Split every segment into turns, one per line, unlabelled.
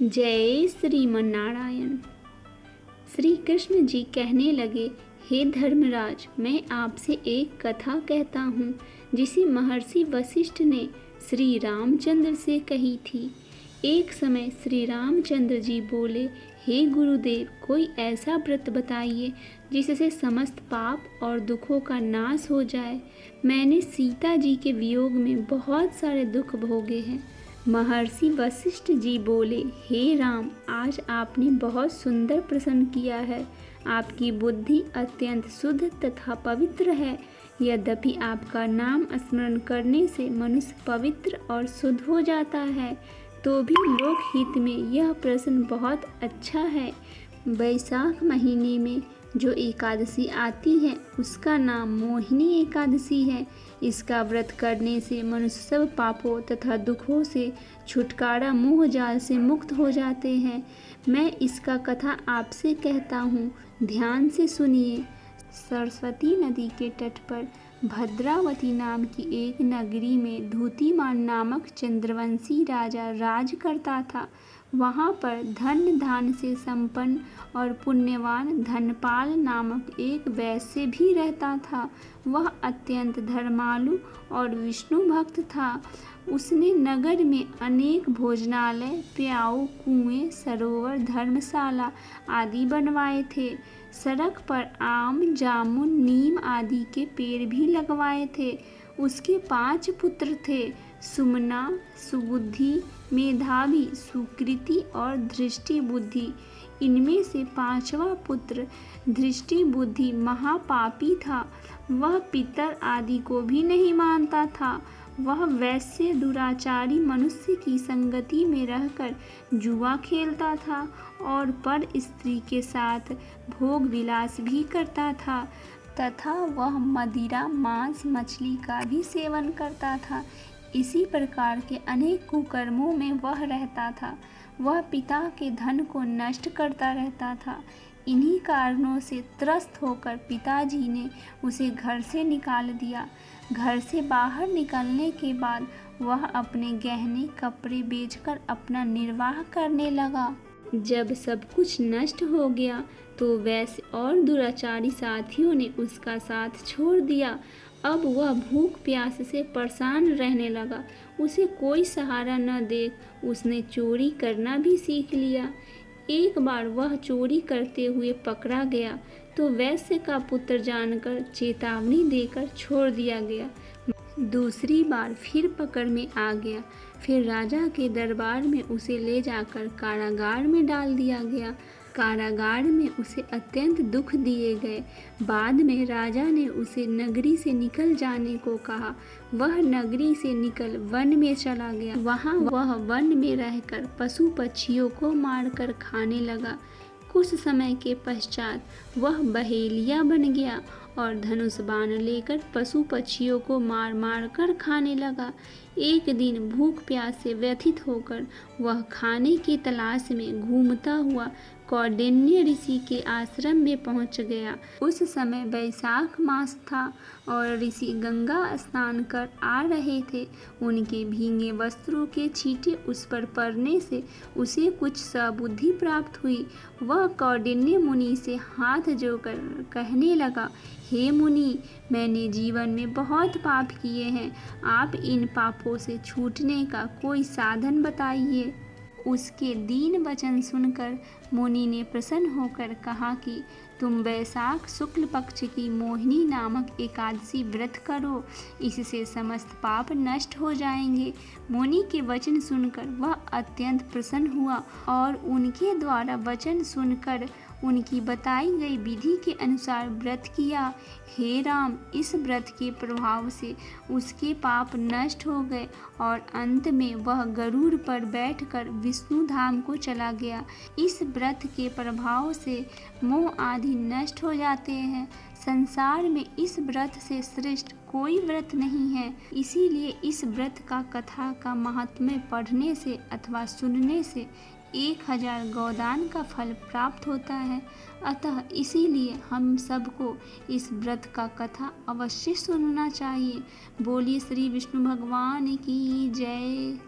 जय श्रीमन्नारायण। श्री कृष्ण जी कहने लगे, हे धर्मराज, मैं आपसे एक कथा कहता हूँ जिसे महर्षि वशिष्ठ ने श्री रामचंद्र से कही थी। एक समय श्री रामचंद्र जी बोले, हे गुरुदेव, कोई ऐसा व्रत बताइए जिससे समस्त पाप और दुखों का नाश हो जाए। मैंने सीता जी के वियोग में बहुत सारे दुख भोगे हैं। महर्षि वशिष्ठ जी बोले, हे राम, आज आपने बहुत सुंदर प्रश्न किया है। आपकी बुद्धि अत्यंत शुद्ध तथा पवित्र है। यद्यपि आपका नाम स्मरण करने से मनुष्य पवित्र और शुद्ध हो जाता है, तो भी लोक हित में यह प्रश्न बहुत अच्छा है। वैशाख महीने में जो एकादशी आती है उसका नाम मोहिनी एकादशी है। इसका व्रत करने से मनुष्य सब पापों तथा दुखों से छुटकारा मोह जाल से मुक्त हो जाते हैं। मैं इसका कथा आपसे कहता हूँ, ध्यान से सुनिए। सरस्वती नदी के तट पर भद्रावती नाम की एक नगरी में धूतिमान नामक चंद्रवंशी राजा राज करता था। वहाँ पर धन धान से संपन्न और पुण्यवान धनपाल नामक एक वैश्य भी रहता था। वह अत्यंत धर्मालु और विष्णु भक्त था। उसने नगर में अनेक भोजनालय, प्याऊ, कुएं, सरोवर, धर्मशाला आदि बनवाए थे। सड़क पर आम, जामुन, नीम आदि के पेड़ भी लगवाए थे। उसके 5 पुत्र थे, सुमना, सुबुद्धि, मेधावी, सुकृति और दृष्टि बुद्धि। इनमें से 5वां पुत्र दृष्टि बुद्धि महापापी था। वह पितर आदि को भी नहीं मानता था। वह वैश्य दुराचारी मनुष्य की संगति में रहकर जुआ खेलता था और पर स्त्री के साथ भोग विलास भी करता था तथा वह मदिरा, मांस, मछली का भी सेवन करता था। इसी प्रकार के अनेक कुकर्मों में वह रहता था। वह पिता के धन को नष्ट करता रहता था। इन्हीं कारणों से त्रस्त होकर पिताजी ने उसे घर से निकाल दिया। घर से बाहर निकलने के बाद वह अपने गहने कपड़े बेचकर अपना निर्वाह करने लगा। जब सब कुछ नष्ट हो गया तो वैश्य और दुराचारी साथियों ने उसका साथ छोड़ दिया। अब वह भूख प्यास से परेशान रहने लगा। उसे कोई सहारा न देख उसने चोरी करना भी सीख लिया। एक बार वह चोरी करते हुए पकड़ा गया तो वैश्य का पुत्र जानकर चेतावनी देकर छोड़ दिया गया। दूसरी बार फिर पकड़ में आ गया। फिर राजा के दरबार में उसे ले जाकर कारागार में डाल दिया गया। कारागार में उसे अत्यंत दुख दिए गए। बाद में राजा ने उसे नगरी से निकल जाने को कहा। वह नगरी से निकल वन में चला गया। वहाँ वह वन में रहकर पशु पक्षियों को मारकर खाने लगा। कुछ समय के पश्चात वह बहेलिया बन गया और धनुष बाण लेकर पशु पक्षियों को मार मार कर खाने लगा। एक दिन भूख प्यास से व्यथित होकर वह खाने की तलाश में घूमता हुआ कौंडिन्य ऋषि के आश्रम में पहुंच गया। उस समय वैशाख मास था और ऋषि गंगा स्नान कर आ रहे थे। उनके भीगे वस्त्रों के छींटे उस पर पड़ने से उसे कुछ सबुद्धि प्राप्त हुई। वह कौंडिन्य मुनि से हाथ जोड़कर कहने लगा, हे मुनि, मैंने जीवन में बहुत पाप किए हैं। आप इन पापों से छूटने का कोई साधन बताइए। उसके दीन वचन सुनकर मुनि ने प्रसन्न होकर कहा कि तुम वैशाख शुक्ल पक्ष की मोहिनी नामक एकादशी व्रत करो, इससे समस्त पाप नष्ट हो जाएंगे। मुनि के वचन सुनकर वह अत्यंत प्रसन्न हुआ और उनके द्वारा वचन सुनकर उनकी बताई गई विधि के अनुसार व्रत किया। हे राम, इस व्रत के प्रभाव से उसके पाप नष्ट हो गए और अंत में वह गरुड़ पर बैठकर विष्णु धाम को चला गया। इस व्रत के प्रभाव से मोह आदि नष्ट हो जाते हैं। संसार में इस व्रत से श्रेष्ठ कोई व्रत नहीं है। इसीलिए इस व्रत का कथा का महात्म्य पढ़ने से अथवा सुनने से 1000 गौदान का फल प्राप्त होता है। अतः इसीलिए हम सबको इस व्रत का कथा अवश्य सुनना चाहिए। बोलिए श्री विष्णु भगवान की जय।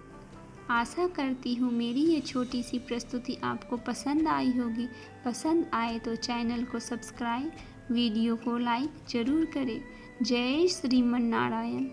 आशा करती हूँ मेरी ये छोटी सी प्रस्तुति आपको पसंद आई होगी। पसंद आए तो चैनल को सब्सक्राइब, वीडियो को लाइक ज़रूर करें। जय श्रीमन नारायण।